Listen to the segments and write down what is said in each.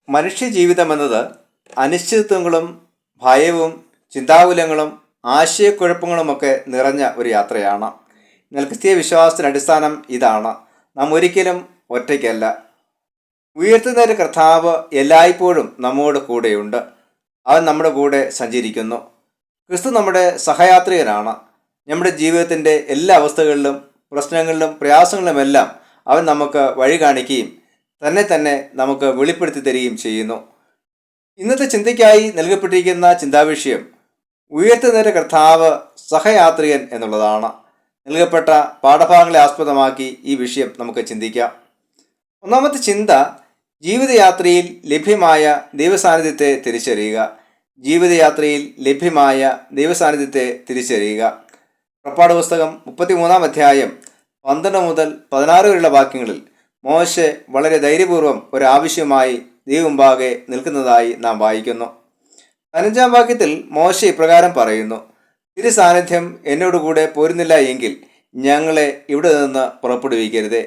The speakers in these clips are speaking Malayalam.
മനുഷ്യജീവിതമെന്നത് അനിശ്ചിതത്വങ്ങളും ഭയവും ചിന്താകുലങ്ങളും ആശയക്കുഴപ്പങ്ങളുമൊക്കെ നിറഞ്ഞ ഒരു യാത്രയാണ്. എന്നാൽ ക്രിസ്തീയ വിശ്വാസത്തിന് അടിസ്ഥാനം ഇതാണ്: നാം ഒരിക്കലും ഒറ്റയ്ക്കല്ല. ഉയർത്തുന്നൊരു കർത്താവ് എല്ലായ്പ്പോഴും നമ്മോട് കൂടെയുണ്ട്. അവൻ നമ്മുടെ കൂടെ സഞ്ചരിക്കുന്നു. ക്രിസ്തു നമ്മുടെ സഹയാത്രികനാണ്. നമ്മുടെ ജീവിതത്തിൻ്റെ എല്ലാ അവസ്ഥകളിലും പ്രശ്നങ്ങളിലും പ്രയാസങ്ങളിലുമെല്ലാം അവൻ നമുക്ക് വഴി കാണിക്കുകയും തന്നെ നമുക്ക് വെളിപ്പെടുത്തി തരികയും ചെയ്യുന്നു. ഇന്നത്തെ ചിന്തയ്ക്കായി നൽകപ്പെട്ടിരിക്കുന്ന ചിന്താവിഷയം ഉയർത്തുന്നൊരു കർത്താവ് സഹയാത്രികൻ എന്നുള്ളതാണ്. നൽകപ്പെട്ട പാഠഭാഗങ്ങളെ ആസ്പദമാക്കി ഈ വിഷയം നമുക്ക് ചിന്തിക്കാം. ഒന്നാമത്തെ ചിന്ത: ജീവിതയാത്രയിൽ ലഭ്യമായ ദൈവസാന്നിധ്യത്തെ തിരിച്ചറിയുക. ജീവിതയാത്രയിൽ ലഭ്യമായ ദൈവസാന്നിധ്യത്തെ തിരിച്ചറിയുക. പുറപ്പാട് പുസ്തകം 33-ാം അധ്യായം 12 മുതൽ 16 വരെയുള്ള വാക്യങ്ങളിൽ മോശെ വളരെ ധൈര്യപൂർവ്വം ഒരാവശ്യമായി ദൈവമുമ്പാകെ നിൽക്കുന്നതായി നാം വായിക്കുന്നു. 15-ാം വാക്യത്തിൽ മോശെ ഇപ്രകാരം പറയുന്നു: തിരു സാന്നിധ്യം എന്നോടുകൂടെ പോരുന്നില്ല എങ്കിൽ ഞങ്ങളെ ഇവിടെ നിന്ന് പുറപ്പെടുവിക്കരുതേ.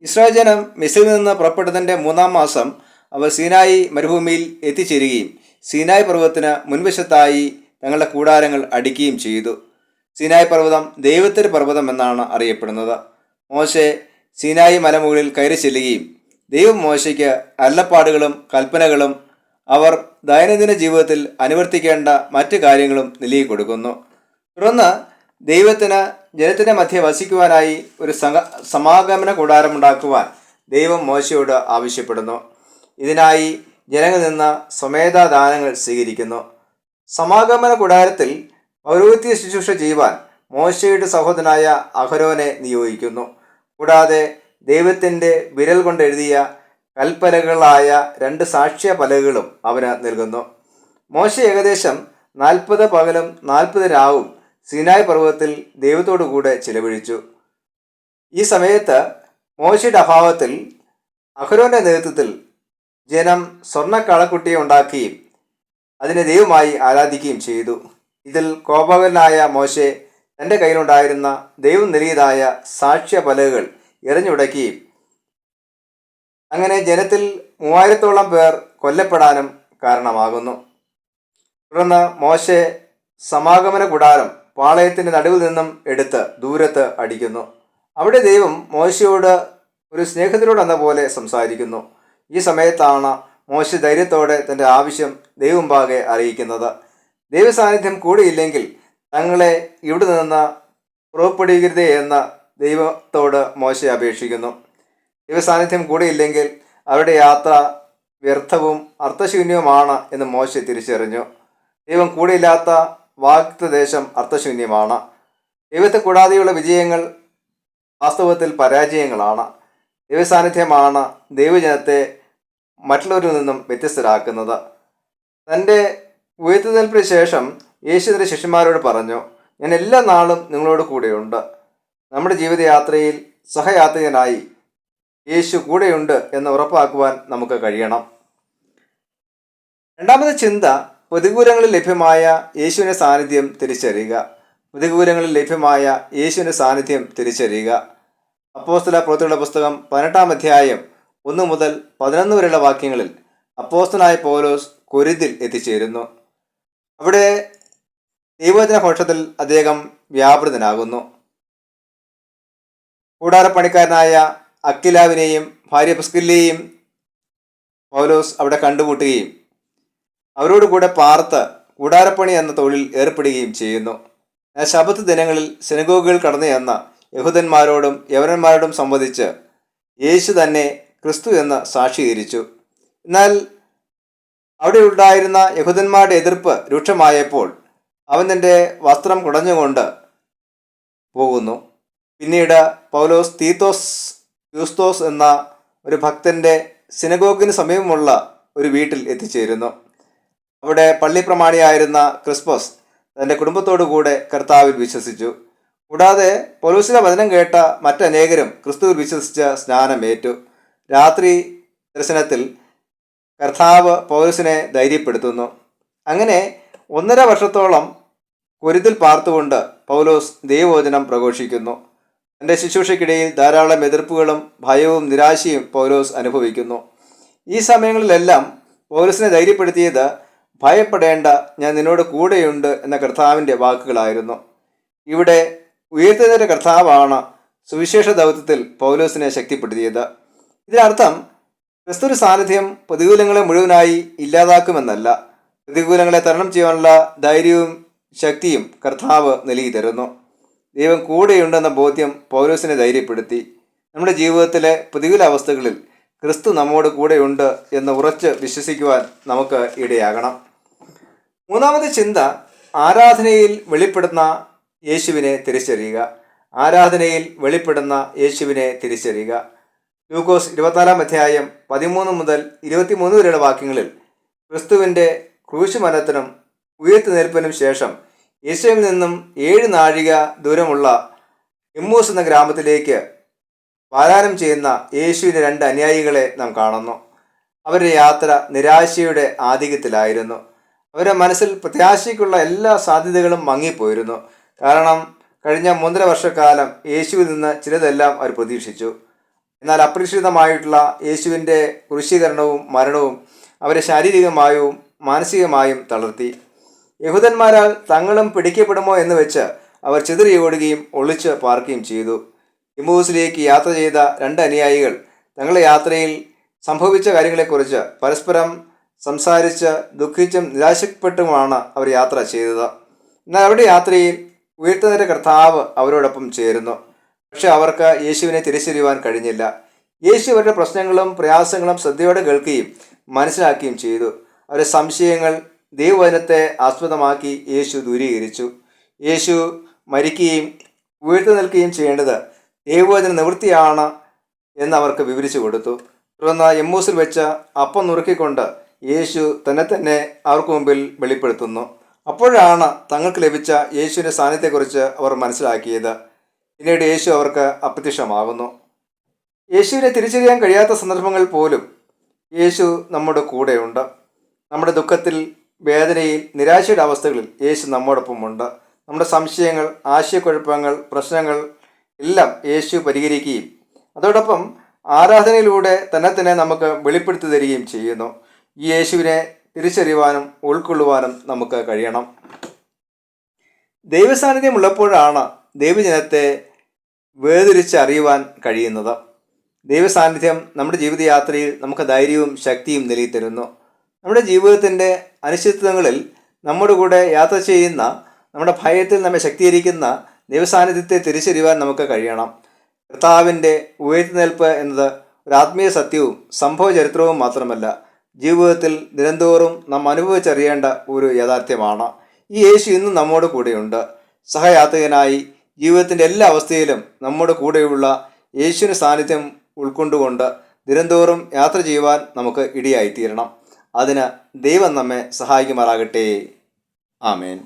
ഇസ്രായേൽ ജനം മിസ്രിൽ നിന്ന് പുറപ്പെട്ടതിൻ്റെ 3-ാം മാസം അവർ സീനായി മരുഭൂമിയിൽ എത്തിച്ചേരുകയും സീനായി പർവ്വതത്തിന് മുൻവശത്തായി തങ്ങളുടെ കൂടാരങ്ങൾ അടിക്കുകയും ചെയ്തു. സീനായി പർവ്വതം ദൈവത്തിൻ്റെ പർവ്വതം എന്നാണ് അറിയപ്പെടുന്നത്. മോശെ സീനായി മലമുകളിൽ കയറി ചെല്ലുകയും ദൈവം മോശയ്ക്ക് അരുളപ്പാടുകളും കൽപ്പനകളും അവർ ദൈനംദിന ജീവിതത്തിൽ അനുവർത്തിക്കേണ്ട മറ്റു കാര്യങ്ങളും നൽകി കൊടുക്കുന്നു. തുടർന്ന് ദൈവത്തിന് ജനത്തിൻ്റെ മധ്യ വസിക്കുവാനായി ഒരു സമാഗമന കൂടാരമുണ്ടാക്കുവാൻ ദൈവം മോശയോട് ആവശ്യപ്പെടുന്നു. ഇതിനായി ജനങ്ങളിൽ നിന്ന് സ്വമേധാദാനങ്ങൾ സ്വീകരിക്കുന്നു. സമാഗമന കൂടാരത്തിൽ പൗരോഹിത്യ ശുശ്രൂഷ ചെയ്യുവാൻ മോശയുടെ സഹോദരനായ അഹരോനെ നിയോഗിക്കുന്നു. കൂടാതെ ദൈവത്തിൻ്റെ വിരൽ കൊണ്ടെഴുതിയ കൽപ്പലകളായ 2 സാക്ഷ്യ പലകകളും അവന് നൽകുന്നു. മോശെ ഏകദേശം 40 പകലും 40 രാവും സീനായ് പർവ്വതത്തിൽ ദൈവത്തോടു കൂടെ ചിലവഴിച്ചു. ഈ സമയത്ത് മോശയുടെ അഭാവത്തിൽ അഹരോന്റെ നേതൃത്വത്തിൽ ജനം സ്വർണ്ണ കാളക്കുട്ടിയെ ഉണ്ടാക്കുകയും അതിനെ ദൈവമായി ആരാധിക്കുകയും ചെയ്തു. ഇതിൽ കോപകനായ മോശെ തൻ്റെ കയ്യിലുണ്ടായിരുന്ന ദൈവം നൽകിയതായ സാക്ഷ്യ പലകകൾ എറിഞ്ഞുടയ്ക്കുകയും അങ്ങനെ ജനത്തിൽ 3000-ഓളം പേർ കൊല്ലപ്പെടാനും കാരണമാകുന്നു. തുടർന്ന് മോശെ സമാഗമന കൂടാരം പാളയത്തിൻ്റെ നടുവിൽ നിന്നും എടുത്ത് ദൂരത്ത് അടിക്കുന്നു. അവിടെ ദൈവം മോശയോട് ഒരു സ്നേഹിതനോട് എന്ന പോലെ സംസാരിക്കുന്നു. ഈ സമയത്താണ് മോശെ ധൈര്യത്തോടെ തൻ്റെ ആവശ്യം ദൈവമുമ്പാകെ അറിയിക്കുന്നത്. ദൈവസാന്നിധ്യം കൂടിയില്ലെങ്കിൽ തങ്ങളെ ഇവിടെ നിന്ന് പുറപ്പെടുവിക്കരുതേ എന്ന് ദൈവത്തോട് മോശെ അപേക്ഷിക്കുന്നു. ദൈവസാന്നിധ്യം കൂടിയില്ലെങ്കിൽ അവരുടെ യാത്ര വ്യർത്ഥവും അർത്ഥശൂന്യവുമാണ് എന്ന് മോശെ തിരിച്ചറിഞ്ഞു. ദൈവം കൂടിയില്ലാത്ത വാഗ്ദത്തദേശം അർത്ഥശൂന്യമാണ്. ദൈവത്തെ കൂടാതെയുള്ള വിജയങ്ങൾ വാസ്തവത്തിൽ പരാജയങ്ങളാണ്. ദൈവസാന്നിധ്യമാണ് ദൈവജനത്തെ മറ്റുള്ളവരിൽ നിന്നും വ്യത്യസ്തരാക്കുന്നത്. തൻ്റെ ഉയർത്തുന്നതിന് ശേഷം യേശു തന്റെ ശിഷ്യന്മാരോട് പറഞ്ഞു: ഞാൻ എല്ലാ നാളും നിങ്ങളോട് കൂടെയുണ്ട്. നമ്മുടെ ജീവിതയാത്രയിൽ സഹയാത്രികനായി യേശു കൂടെയുണ്ട് എന്ന് ഉറപ്പാക്കുവാൻ നമുക്ക് കഴിയണം. രണ്ടാമത്തെ ചിന്ത: പ്രതികൂലങ്ങളിൽ ലഭ്യമായ യേശുവിൻ്റെ സാന്നിധ്യം തിരിച്ചറിയുക. പ്രതികൂലങ്ങളിൽ ലഭ്യമായ യേശുവിൻ്റെ സാന്നിധ്യം തിരിച്ചറിയുക. അപ്പോസ്തല പ്രവൃത്തികളുടെ പുസ്തകം 18-ാം അധ്യായം 1 മുതൽ 11 വരെയുള്ള വാക്യങ്ങളിൽ അപ്പോസ്തലനായ പൗലോസ് കൊരിന്തിൽ എത്തിച്ചേരുന്നു. അവിടെ ദൈവവചന ഘോഷത്തിൽ അദ്ദേഹം വ്യാപൃതനാകുന്നു. കൂടാരപ്പണിക്കാരനായ അക്കിലാവിനെയും ഭാര്യ പ്രിസ്കില്ലയെയും പൗലോസ് അവിടെ കണ്ടുമുട്ടുകയും അവരോടുകൂടെ പാർത്ത് കൂടാരപ്പണി എന്ന തൊഴിൽ ഏർപ്പെടുകയും ചെയ്യുന്നു. ശബത്ത് ദിനങ്ങളിൽ സിനഗോഗുകൾ കടന്നു ചെന്ന യഹൂദന്മാരോടും യവനന്മാരോടും സംവദിച്ച് യേശു തന്നെ ക്രിസ്തു എന്ന് സാക്ഷീകരിച്ചു. എന്നാൽ അവിടെ ഉണ്ടായിരുന്ന യഹൂദന്മാരുടെ എതിർപ്പ് രൂക്ഷമായപ്പോൾ അവൻ തൻ്റെ വസ്ത്രം കുടഞ്ഞുകൊണ്ട് പോകുന്നു. പിന്നീട് പൗലോസ് തീത്തോസ് യൂസ്തോസ് എന്ന ഒരു ഭക്തൻ്റെ സിനഗോഗിന് സമീപമുള്ള ഒരു വീട്ടിൽ എത്തിച്ചേരുന്നു. അവിടെ പള്ളിപ്രമാണിയായിരുന്ന ക്രിസ്പസ് തൻ്റെ കുടുംബത്തോടു കൂടെ കർത്താവിൽ വിശ്വസിച്ചു. കൂടാതെ പൗലോസിന്റെ വചനം കേട്ട മറ്റനേകരും ക്രിസ്തുവിൽ വിശ്വസിച്ച് സ്നാനമേറ്റു. രാത്രി ദർശനത്തിൽ കർത്താവ് പൗലോസിനെ ധൈര്യപ്പെടുത്തുന്നു. അങ്ങനെ 1.5 വർഷത്തോളം കൊരിന്തിൽ പാർത്തുകൊണ്ട് പൗലോസ് ദൈവവചനം പ്രഘോഷിക്കുന്നു. തൻ്റെ ശുശ്രൂഷയ്ക്കിടയിൽ ധാരാളം എതിർപ്പുകളും ഭയവും നിരാശയും പൗലോസ് അനുഭവിക്കുന്നു. ഈ സമയങ്ങളിലെല്ലാം പൗലോസിനെ ധൈര്യപ്പെടുത്തിയത് ഭയപ്പെടേണ്ട, ഞാൻ നിന്നോട് കൂടെയുണ്ട് എന്ന കർത്താവിൻ്റെ വാക്കുകളായിരുന്നു. ഇവിടെ ഉയർത്തുന്നതിൻ്റെ കർത്താവാണ് സുവിശേഷ ദൗത്യത്തിൽ പൗലോസിനെ ശക്തിപ്പെടുത്തിയത്. ഇതിനർത്ഥം ക്രിസ്തു സാന്നിധ്യം പ്രതികൂലങ്ങളെ മുഴുവനായി ഇല്ലാതാക്കുമെന്നല്ല, പ്രതികൂലങ്ങളെ തരണം ചെയ്യാനുള്ള ധൈര്യവും ശക്തിയും കർത്താവ് നൽകി തരുന്നു. ദൈവം കൂടെയുണ്ടെന്ന ബോധ്യം പൗലോസിനെ ധൈര്യപ്പെടുത്തി. നമ്മുടെ ജീവിതത്തിലെ പ്രതികൂല അവസ്ഥകളിൽ ക്രിസ്തു നമ്മോട് കൂടെയുണ്ട് എന്ന് ഉറച്ച് വിശ്വസിക്കുവാൻ നമുക്ക് ഇടയാകണം. മൂന്നാമത്തെ ചിന്ത, ആരാധനയിൽ വെളിപ്പെടുന്ന യേശുവിനെ തിരിച്ചറിയുക. ആരാധനയിൽ വെളിപ്പെടുന്ന യേശുവിനെ തിരിച്ചറിയുക. ലൂക്കോസ് 24 അധ്യായം 13 മുതൽ 23 വരെയുള്ള വാക്യങ്ങളിൽ ക്രിസ്തുവിൻ്റെ ക്രൂശുമരണത്തിനും ഉയർത്തുനിൽപ്പിനും ശേഷം യേശുവിൽ നിന്നും 7 നാഴിക ദൂരമുള്ള എമ്മൂസ് എന്ന ഗ്രാമത്തിലേക്ക് പാലായനം ചെയ്യുന്ന യേശുവിൻ്റെ 2 അനുയായികളെ നാം കാണുന്നു. അവരുടെ യാത്ര നിരാശയുടെ ആധിക്യത്തിലായിരുന്നു. അവരുടെ മനസ്സിൽ പ്രത്യാശയ്ക്കുള്ള എല്ലാ സാധ്യതകളും മങ്ങിപ്പോയിരുന്നു. കാരണം കഴിഞ്ഞ 3.5 വർഷക്കാലം യേശുവിൽ നിന്ന് ചിലതെല്ലാം അവർ പ്രതീക്ഷിച്ചു. എന്നാൽ അപ്രതീക്ഷിതമായിട്ടുള്ള യേശുവിൻ്റെ ക്രൂശീകരണവും മരണവും അവരെ ശാരീരികമായും മാനസികമായും തളർത്തി. യഹൂദന്മാരാൽ തങ്ങളും പിടിക്കപ്പെടുമോ എന്ന് വെച്ച് അവർ ചിതറിയോടുകയും ഒളിച്ച് പാർക്കുകയും ചെയ്തു. എമ്മൂസിലേക്ക് യാത്ര ചെയ്ത 2 അനുയായികൾ തങ്ങളുടെ യാത്രയിൽ സംഭവിച്ച കാര്യങ്ങളെക്കുറിച്ച് പരസ്പരം സംസാരിച്ച് ദുഃഖിച്ചും നിരാശപ്പെട്ടുമാണ് അവർ യാത്ര ചെയ്തത്. എന്നാൽ അവരുടെ യാത്രയിൽ ഉയർത്തുന്നതിൻ്റെ കർത്താവ് അവരോടൊപ്പം ചേരുന്നു. പക്ഷെ അവർക്ക് യേശുവിനെ തിരിച്ചറിയുവാൻ കഴിഞ്ഞില്ല. യേശു അവരുടെ പ്രശ്നങ്ങളും പ്രയാസങ്ങളും ശ്രദ്ധയോടെ കേൾക്കുകയും മനസ്സിലാക്കുകയും ചെയ്തു. അവരുടെ സംശയങ്ങൾ ദൈവവചനത്തെ ആസ്പദമാക്കി യേശു ദൂരീകരിച്ചു. യേശു മരിക്കുകയും ഉയർത്തു നിൽക്കുകയും ചെയ്യേണ്ടത് ദൈവവചന നിവൃത്തിയാണ് എന്നവർക്ക് വിവരിച്ചു കൊടുത്തു. തുടർന്ന് എമ്മൂസിൽ വെച്ച് അപ്പം നുറുക്കിക്കൊണ്ട് യേശു തന്നെ അവർക്ക് മുമ്പിൽ വെളിപ്പെടുത്തുന്നു. അപ്പോഴാണ് തങ്ങൾക്ക് ലഭിച്ച യേശുവിൻ്റെ സ്ഥാനത്തെക്കുറിച്ച് അവർ മനസ്സിലാക്കിയത്. പിന്നീട് യേശു അവർക്ക് അപ്രത്യക്ഷമാകുന്നു. യേശുവിനെ തിരിച്ചറിയാൻ കഴിയാത്ത സന്ദർഭങ്ങൾ പോലും യേശു നമ്മുടെ കൂടെയുണ്ട്. നമ്മുടെ ദുഃഖത്തിൽ, വേദനയിൽ, നിരാശയുടെ അവസ്ഥകളിൽ യേശു നമ്മോടൊപ്പമുണ്ട്. നമ്മുടെ സംശയങ്ങൾ, ആശയക്കുഴപ്പങ്ങൾ, പ്രശ്നങ്ങൾ എല്ലാം യേശു പരിഹരിക്കുകയും അതോടൊപ്പം ആരാധനയിലൂടെ തന്നെ നമുക്ക് വെളിപ്പെടുത്തി തരികയും ചെയ്യുന്നു. ഈ യേശുവിനെ തിരിച്ചറിയുവാനും ഉൾക്കൊള്ളുവാനും നമുക്ക് കഴിയണം. ദൈവസാന്നിധ്യമുള്ളപ്പോഴാണ് ദൈവജനത്തെ വേർതിരിച്ചറിയുവാൻ കഴിയുന്നത്. ദൈവസാന്നിധ്യം നമ്മുടെ ജീവിതയാത്രയിൽ നമുക്ക് ധൈര്യവും ശക്തിയും നൽകി തരുന്നു. നമ്മുടെ ജീവിതത്തിൻ്റെ അനിശ്ചിതത്വങ്ങളിൽ നമ്മുടെ കൂടെ യാത്ര ചെയ്യുന്ന, നമ്മുടെ ഭയത്തിൽ നമ്മെ ശക്തീകരിക്കുന്ന ദൈവസാന്നിധ്യത്തെ തിരിച്ചറിയുവാൻ നമുക്ക് കഴിയണം. കർത്താവിൻ്റെ ഉയർത്തുനിൽപ്പ് എന്നത് ഒരു ആത്മീയ സത്യവും സംഭവ ചരിത്രവും മാത്രമല്ല, ജീവിതത്തിൽ ദിനംതോറും നാം അനുഭവിച്ചറിയേണ്ട ഒരു യാഥാർത്ഥ്യമാണ്. ഈ യേശു ഇന്നും നമ്മോട് കൂടെയുണ്ട്. സഹയാത്രികനായി ജീവിതത്തിൻ്റെ എല്ലാ അവസ്ഥയിലും നമ്മുടെ കൂടെയുള്ള യേശുവിൻ്റെ സാന്നിധ്യം ഉൾക്കൊണ്ടുകൊണ്ട് ദിനംതോറും യാത്ര ചെയ്യുവാൻ നമുക്ക് ഇടയായിത്തീരണം. അതിന് ദൈവം നമ്മെ സഹായിക്കുമാറാകട്ടെ. ആമേൻ.